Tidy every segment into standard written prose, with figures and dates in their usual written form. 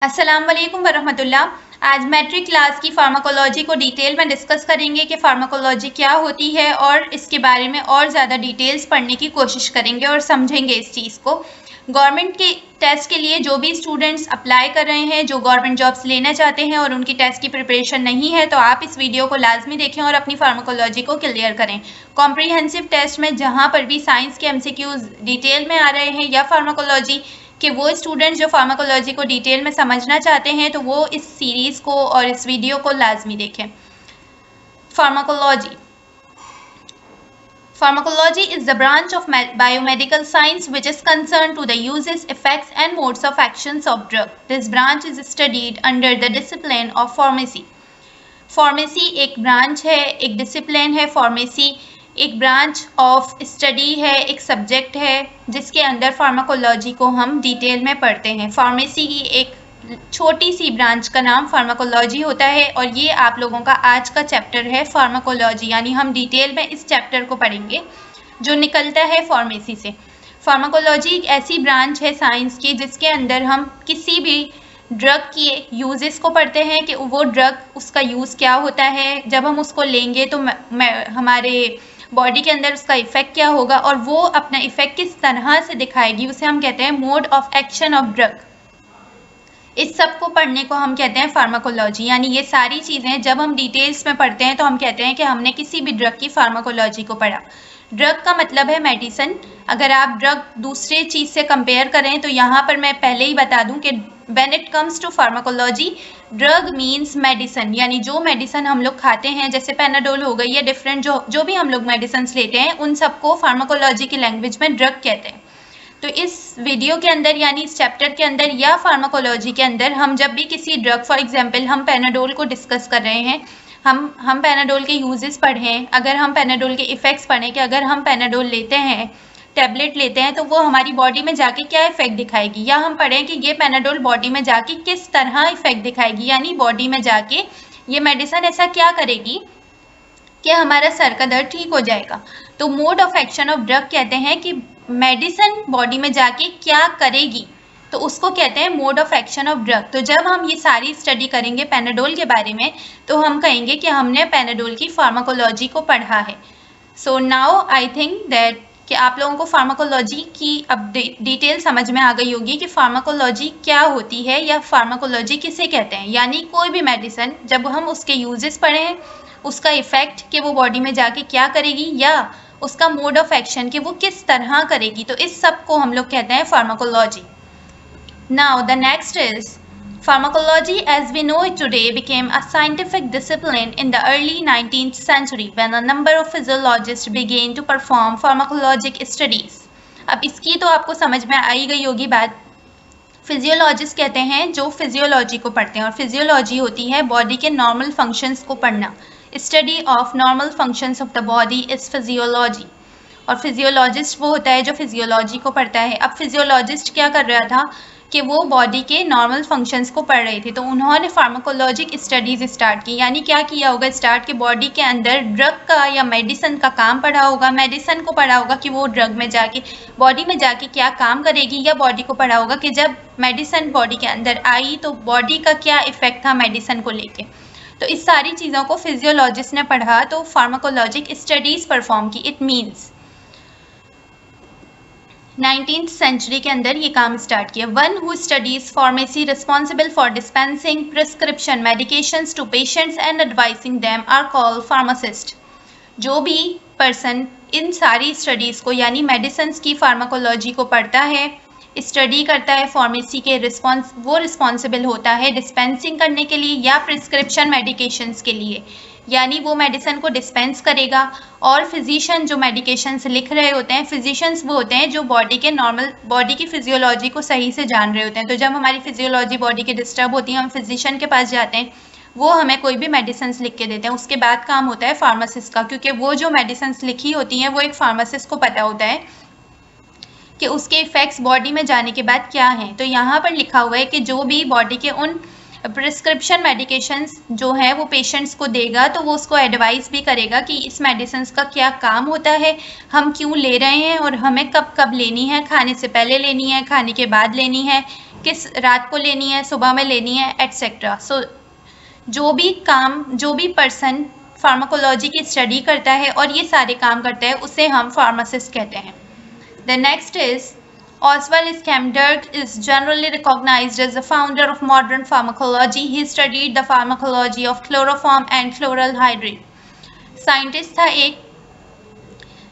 अस्सलाम वालेकुम वरहमतुल्लाह। आज मैट्रिक क्लास की फार्माकोलॉजी को डिटेल में डिस्कस करेंगे कि फार्माकोलॉजी क्या होती है और इसके बारे में और ज़्यादा डिटेल्स पढ़ने की कोशिश करेंगे और समझेंगे इस चीज़ को। गवर्नमेंट के टेस्ट के लिए जो भी स्टूडेंट्स अप्लाई कर रहे हैं, जो गवर्नमेंट जॉब्स लेना चाहते हैं और उनकी टेस्ट की प्रिपरेशन नहीं है, तो आप इस वीडियो को लाजमी देखें और अपनी फार्माकोलॉजी को क्लियर करें। कॉम्प्रिहेंसिव टेस्ट में जहाँ पर भी साइंस के MCQs डिटेल में आ रहे हैं या फार्माकोलॉजी कि वो स्टूडेंट्स जो फार्माकोलॉजी को डिटेल में समझना चाहते हैं तो वो इस सीरीज़ को और इस वीडियो को लाजमी देखें। Pharmacology Pharmacology is the branch of biomedical science which is concerned to the uses, effects and modes of actions of drug. This branch is studied under the discipline of pharmacy. Pharmacy एक branch है, एक discipline है। Pharmacy एक branch of study है, एक subject है जिसके अंदर फार्माकोलॉजी को हम डिटेल में पढ़ते हैं। फार्मेसी की एक छोटी सी ब्रांच का नाम फार्माकोलॉजी होता है और ये आप लोगों का आज का चैप्टर है फार्माकोलॉजी, यानी हम डिटेल में इस चैप्टर को पढ़ेंगे जो निकलता है फार्मेसी से। फार्माकोलॉजी एक ऐसी ब्रांच है साइंस की जिसके अंदर हम किसी भी ड्रग की यूजेस को पढ़ते हैं कि वो ड्रग, उसका यूज़ क्या होता है, जब हम उसको लेंगे तो हमारे बॉडी के अंदर उसका इफ़ेक्ट क्या होगा और वो अपना इफ़ेक्ट किस तरह से दिखाएगी, उसे हम कहते हैं mode of action of drug. इस सब को पढ़ने को हम कहते हैं फार्माकोलॉजी। यानी ये सारी चीज़ें जब हम डिटेल्स में पढ़ते हैं तो हम कहते हैं कि हमने किसी भी ड्रग की फार्माकोलॉजी को पढ़ा। ड्रग का मतलब है मेडिसिन। अगर आप ड्रग दूसरे चीज़ से कंपेयर करें तो यहाँ पर मैं पहले ही बता दूं कि when it comes to pharmacology, drug means medicine, यानी जो मेडिसिन हम लोग खाते हैं जैसे पेनाडोल हो गई या डिफरेंट जो भी हम लोग मेडिसिन लेते हैं उन सबको फार्माकोलॉजी की लैंग्वेज में ड्रग कहते हैं। तो इस वीडियो के अंदर यानी इस चैप्टर के अंदर या फार्माकोलॉजी के अंदर हम जब भी किसी ड्रग, फॉर एग्जांपल हम पेनाडोल को डिस्कस कर रहे हैं, हम पेनाडोल के यूजेस पढ़ें, अगर हम पेनाडोल के इफ़ेक्ट्स पढ़ें कि अगर हम पेनाडोल लेते हैं, टैबलेट लेते हैं तो वो हमारी बॉडी में जाके क्या इफ़ेक्ट दिखाएगी, या हम पढ़ें कि ये पेनाडोल बॉडी में जाके किस तरह इफ़ेक्ट दिखाएगी, यानी बॉडी में जाके ये मेडिसिन ऐसा क्या करेगी कि हमारा सर का दर्द ठीक हो जाएगा। तो mode of action of drug कहते हैं कि मेडिसिन बॉडी में जाके क्या करेगी, तो उसको कहते हैं mode of action of drug. तो जब हम ये सारी स्टडी करेंगे पेनाडोल के बारे में तो हम कहेंगे कि हमने पेनाडोल की फार्माकोलॉजी को पढ़ा है। So now I think that कि आप लोगों को फार्माकोलॉजी की अब डिटेल समझ में आ गई होगी कि फार्माकोलॉजी क्या होती है या फार्माकोलॉजी किसे कहते हैं। यानी कोई भी मेडिसिन जब हम उसके यूजेस पढ़ें, उसका इफ़ेक्ट कि वो बॉडी में जाके क्या करेगी या उसका मोड ऑफ एक्शन कि वो किस तरह करेगी, तो इस सब को हम लोग कहते हैं pharmacology. Now the next is pharmacology as we know it today became a scientific discipline in the early 19th century when a number of physiologists began to perform pharmacologic studies। अब इसकी तो आपको समझ में आई गई होगी बात। फिजियोलॉजिस्ट कहते हैं जो फिजियोलॉजी को पढ़ते हैं और फिजियोलॉजी होती है बॉडी के नॉर्मल फंक्शंस को पढ़ना। Study of normal functions of the body is physiology. और फिजियोलॉजिस्ट वो होता है जो फिजियोलॉजी को पढ़ता है। अब फिजियोलॉजिस्ट क्या कर रहा था कि वो बॉडी के नॉर्मल फंक्शंस को पढ़ रहे थे, तो उन्होंने फार्माकोलॉजिक स्टडीज़ स्टार्ट की। यानी क्या किया होगा स्टार्ट कि बॉडी के अंदर ड्रग का या मेडिसिन का काम पढ़ा होगा, मेडिसिन को पढ़ा होगा कि वो ड्रग में जाके बॉडी में जाके क्या काम करेगी, या बॉडी को पढ़ा होगा कि जब मेडिसिन बॉडी के अंदर आई तो बॉडी का क्या इफ़ेक्ट था मेडिसिन को लेके। तो इस सारी चीज़ों को फिजियोलॉजिस्ट ने पढ़ा तो फार्माकोलॉजिक स्टडीज़ परफॉर्म की। इट मीन्स 19th सेंचुरी के अंदर ये काम स्टार्ट किया। One who studies pharmacy responsible for dispensing prescription medications to patients and advising them are called pharmacist. जो भी पर्सन इन सारी स्टडीज़ को यानी मेडिसिन की फार्माकोलॉजी को पढ़ता है, स्टडी करता है फार्मेसी के वो रिस्पॉन्सिबल होता है डिस्पेंसिंग करने के लिए या प्रिस्क्रिप्शन मेडिकेशंस के लिए, यानी वो मेडिसिन को डिस्पेंस करेगा। और फिजिशियन जो मेडिकेशंस लिख रहे होते हैं, फिजिशियंस वो होते हैं जो बॉडी के नॉर्मल बॉडी की फिजियोलॉजी को सही से जान रहे होते हैं। तो जब हमारी फिजियोलॉजी बॉडी की डिस्टर्ब होती है हम फिजिशियन के पास जाते हैं, वो हमें कोई भी मेडिसिन लिख के देते हैं। उसके बाद काम होता है फार्मासिस्ट का, क्योंकि वो जो मेडिसिन लिखी होती हैं वो एक फार्मासिस्ट को पता होता है कि उसके इफ़ेक्ट्स बॉडी में जाने के बाद क्या हैं। तो यहाँ पर लिखा हुआ है कि जो भी बॉडी के उन प्रिस्क्रिप्शन मेडिकेशंस जो है वो पेशेंट्स को देगा तो वो उसको एडवाइस भी करेगा कि इस मेडिसिन का क्या काम होता है, हम क्यों ले रहे हैं और हमें कब कब लेनी है, खाने से पहले लेनी है, खाने के बाद लेनी है, किस रात को लेनी है, सुबह में लेनी है, एटसेट्रा। सो जो भी पर्सन फार्माकोलॉजी की स्टडी करता है और ये सारे काम करता है उसे हम फार्मासिस्ट कहते हैं। The next is Oswald Scamberg is generally recognized as the founder of modern pharmacology. He studied the pharmacology of chloroform and chloral hydrate. Scientist था एक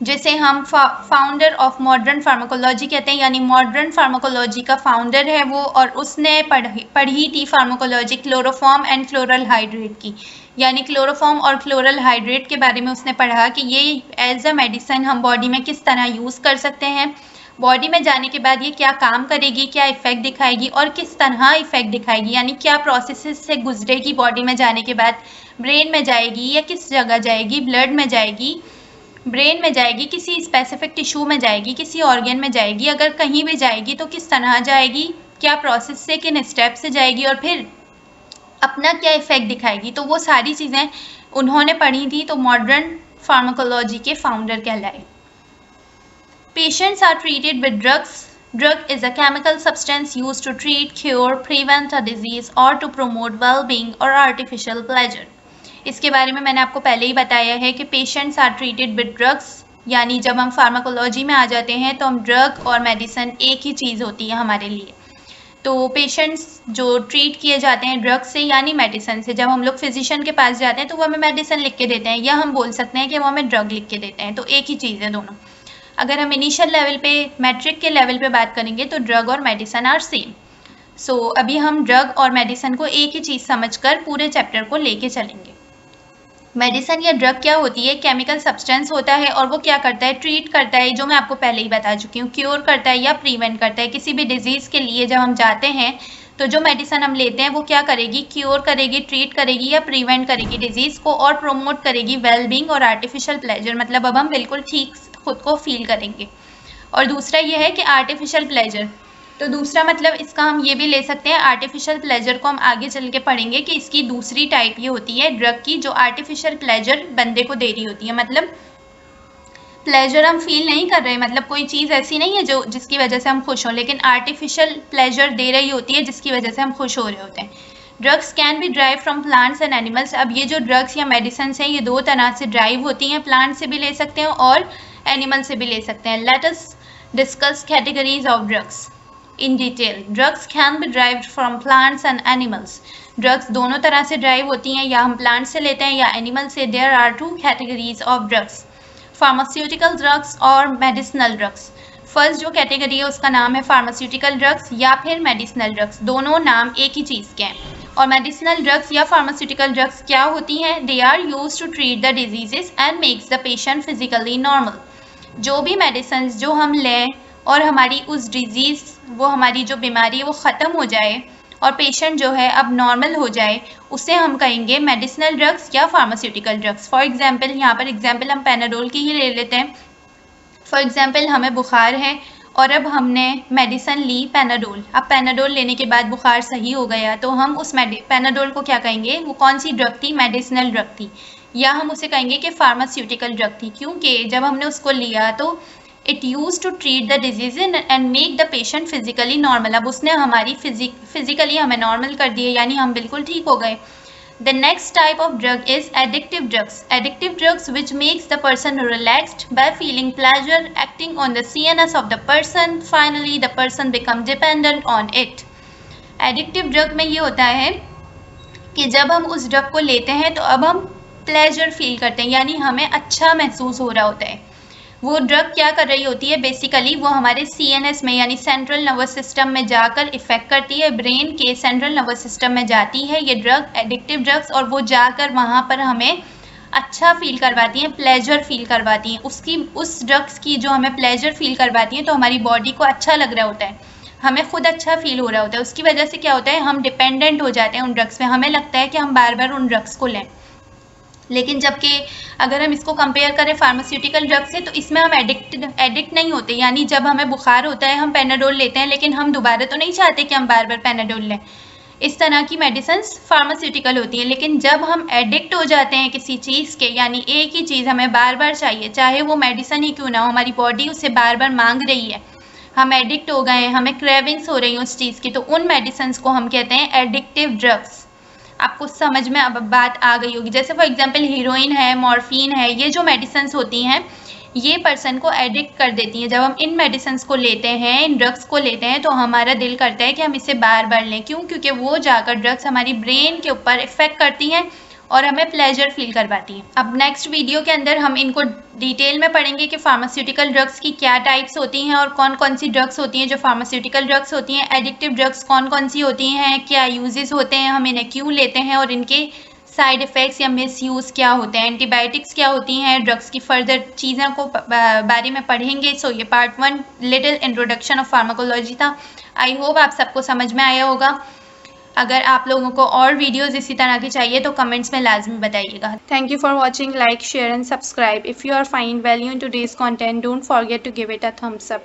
जिसे हम फाउंडर ऑफ मॉडर्न फार्माकोलॉजी कहते हैं, यानी मॉडर्न फार्माकोलॉजी का फाउंडर है वो, और उसने पढ़ी थी pharmacology chloroform and chloral hydrate की, यानी क्लोरोफॉर्म और क्लोरल हाइड्रेट के बारे में उसने पढ़ा कि ये एज अ मेडिसिन हम बॉडी में किस तरह यूज़ कर सकते हैं, बॉडी में जाने के बाद ये क्या काम करेगी, क्या इफेक्ट दिखाएगी और किस तरह इफेक्ट दिखाएगी, यानी क्या प्रोसेसेस से गुजरेगी बॉडी में जाने के बाद, ब्रेन में जाएगी या किस जगह जाएगी, ब्लड में जाएगी, ब्रेन में जाएगी, किसी स्पेसिफिक टिश्यू में जाएगी, किसी ऑर्गन में जाएगी, अगर कहीं भी जाएगी तो किस तरह जाएगी, क्या प्रोसेस से, किन स्टेप से जाएगी और फिर अपना क्या इफेक्ट दिखाएगी। तो वो सारी चीज़ें उन्होंने पढ़ी थी, तो मॉडर्न फार्माकोलॉजी के फाउंडर कहलाए। Patients are treated with drugs. Drug is a chemical substance used to treat, cure, prevent a disease or to promote well-being or artificial pleasure. इसके बारे में मैंने आपको पहले ही बताया है कि patients are treated with drugs, यानी जब हम फार्माकोलॉजी में आ जाते हैं तो हम ड्रग और मेडिसिन एक ही चीज़ होती है हमारे लिए। तो पेशेंट्स जो ट्रीट किए जाते हैं ड्रग से यानी मेडिसिन से, जब हम लोग फिजिशियन के पास जाते हैं तो वो हमें मेडिसिन लिख के देते हैं, या हम बोल सकते हैं कि वो हमें ड्रग लिख के देते हैं, तो एक ही चीज़ है दोनों। अगर हम इनिशियल लेवल पे, मैट्रिक के लेवल पे बात करेंगे तो ड्रग और मेडिसिन आर सेम। सो अभी हम ड्रग और मेडिसिन को एक ही चीज़ समझकर पूरे चैप्टर को लेके चलेंगे। मेडिसिन या ड्रग क्या होती है? केमिकल सब्सटेंस होता है और वो क्या करता है? ट्रीट करता है, जो मैं आपको पहले ही बता चुकी हूँ, क्योर करता है या प्रिवेंट करता है। किसी भी डिजीज़ के लिए जब हम जाते हैं तो जो मेडिसिन हम लेते हैं वो क्या करेगी? क्योर करेगी, ट्रीट करेगी या प्रिवेंट करेगी डिजीज़ को, और प्रोमोट करेगी वेलबींग और आर्टिफिशियल प्लेजर, मतलब अब हम बिल्कुल ठीक खुद को फील करेंगे। और दूसरा ये है कि आर्टिफिशियल प्लेजर, तो दूसरा मतलब इसका हम ये भी ले सकते हैं, आर्टिफिशियल प्लेजर को हम आगे चल के पढ़ेंगे कि इसकी दूसरी टाइप ये होती है ड्रग की, जो आर्टिफिशियल प्लेजर बंदे को दे रही होती है, मतलब प्लेजर हम फील नहीं कर रहे, मतलब कोई चीज़ ऐसी नहीं है जो जिसकी वजह से हम खुश हों, लेकिन आर्टिफिशियल प्लेजर दे रही होती है जिसकी वजह से हम खुश हो रहे होते हैं। Drugs can be drive from plants and animals. अब ये जो ड्रग्स या मेडिसिन हैं ये दो तरह से ड्राइव होती हैं, प्लांट से भी ले सकते हैं और एनिमल से भी ले सकते हैं। Let us discuss categories of drugs in detail. Drugs can be derived from plants and animals. Drugs दोनों तरह से ड्राइव होती हैं, या हम प्लांट से लेते हैं या एनिमल से। There are two categories of drugs, pharmaceutical drugs और मेडिसिनल ड्रग्स। फर्स्ट जो कैटेगरी है उसका नाम है फार्मास्यूटिकल ड्रग्स या फिर मेडिसिनल ड्रग्स, दोनों नाम एक ही चीज़ के हैं। और मेडिसिनल ड्रग्स या फार्मास्यूटिकल ड्रग्स क्या होती हैं? They are use to treat the diseases and makes the patient physically normal. जो भी मेडिसिन जो हम लें और हमारी उस डिजीज़, वो हमारी जो बीमारी है वो ख़त्म हो जाए और पेशेंट जो है अब नॉर्मल हो जाए, उसे हम कहेंगे मेडिसिनल ड्रग्स या फार्मास्यूटिकल ड्रग्स। फॉर एग्जांपल, यहाँ पर एग्जांपल हम पैनाडोल की ही ले लेते हैं। फॉर एग्जांपल, हमें बुखार है और अब हमने मेडिसिन ली पैनाडोल। अब पैनाडोल लेने के बाद बुखार सही हो गया, तो हम उस पैनाडोल को क्या कहेंगे? वो कौन सी ड्रग थी? मेडिसिनल ड्रग थी, या हम उसे कहेंगे कि फार्मास्यूटिकल ड्रग थी, क्योंकि जब हमने उसको लिया तो it use to treat the disease and make the patient physically normal. अब उसने हमारी फिजिकली हमें नॉर्मल कर दिए, यानी हम बिल्कुल ठीक हो गए। The next type of drug is addictive drugs. Addictive drugs which makes the person relaxed by feeling pleasure acting on the CNS of the person. Finally, the person become dependent on it. Addictive drug में ये होता है कि जब हम उस drug को लेते हैं तो अब हम प्लेजर फील करते हैं, यानी हमें अच्छा महसूस हो रहा होता है। वो ड्रग क्या कर रही होती है? बेसिकली वो हमारे CNS में यानी सेंट्रल नर्वस सिस्टम में जाकर इफेक्ट करती है, ब्रेन के सेंट्रल नर्वस सिस्टम में जाती है ये ड्रग, एडिक्टिव ड्रग्स, और वो जाकर वहाँ पर हमें अच्छा फील करवाती हैं, प्लेजर फील करवाती हैं। उस ड्रग्स की जो हमें प्लेजर फील करवाती हैं तो हमारी बॉडी को अच्छा लग रहा होता है, हमें खुद अच्छा फील हो रहा होता है। उसकी वजह से क्या होता है? हम डिपेंडेंट हो जाते हैं उन ड्रग्स पे, हमें लगता है कि हम बार बार उन ड्रग्स को लें। लेकिन जबकि अगर हम इसको कंपेयर करें फार्मास्यूटिकल ड्रग से, तो इसमें हम एडिक्ट नहीं होते, यानी जब हमें बुखार होता है हम पैनाडोल लेते हैं, लेकिन हम दोबारा तो नहीं चाहते कि हम बार बार पैनाडोल लें। इस तरह की मेडिसिन फार्मास्यूटिकल होती हैं। लेकिन जब हम एडिक्ट हो जाते हैं किसी चीज़ के, यानी एक ही चीज़ हमें बार बार चाहिए, चाहे वो मेडिसिन ही क्यों ना हो, हमारी बॉडी उसे बार बार मांग रही है, हम एडिक्ट हो गए, हमें क्रेविंग्स हो रही हैं उस चीज़ की, तो उन मेडिसिन को हम कहते हैं एडिक्टिव ड्रग्स। आपको समझ में अब बात आ गई होगी। जैसे फॉर एग्जांपल हीरोइन है, मॉर्फिन है, ये जो मेडिसिन होती हैं ये पर्सन को एडिक्ट कर देती हैं। जब हम इन मेडिसिन को लेते हैं, इन ड्रग्स को लेते हैं, तो हमारा दिल करता है कि हम इसे बार बार लें। क्यों? क्योंकि वो जाकर ड्रग्स हमारी ब्रेन के ऊपर इफेक्ट करती हैं और हमें प्लेजर फील करवाती हैं। अब नेक्स्ट वीडियो के अंदर हम इनको डिटेल में पढ़ेंगे कि फार्मास्यूटिकल ड्रग्स की क्या टाइप्स होती हैं और कौन कौन सी ड्रग्स होती हैं जो फार्मास्यूटिकल ड्रग्स होती हैं, एडिक्टिव ड्रग्स कौन कौन सी होती हैं, क्या यूजेस होते हैं, हम इन्हें क्यों लेते हैं और इनके साइड इफ़ेक्ट्स या मिसयूज़ क्या होते हैं, एंटीबायोटिक्स क्या होती हैं, ड्रग्स की फर्दर चीज़ों को बारे में पढ़ेंगे। सो ये part 1 little introduction of pharmacology था। आई होप आप सबको समझ में आया होगा। अगर आप लोगों को और वीडियोस इसी तरह की चाहिए तो कमेंट्स में लाजमी बताइएगा। Thank you for watching, like, share and subscribe. If you are find value in today's content, don't forget to give it a thumbs up.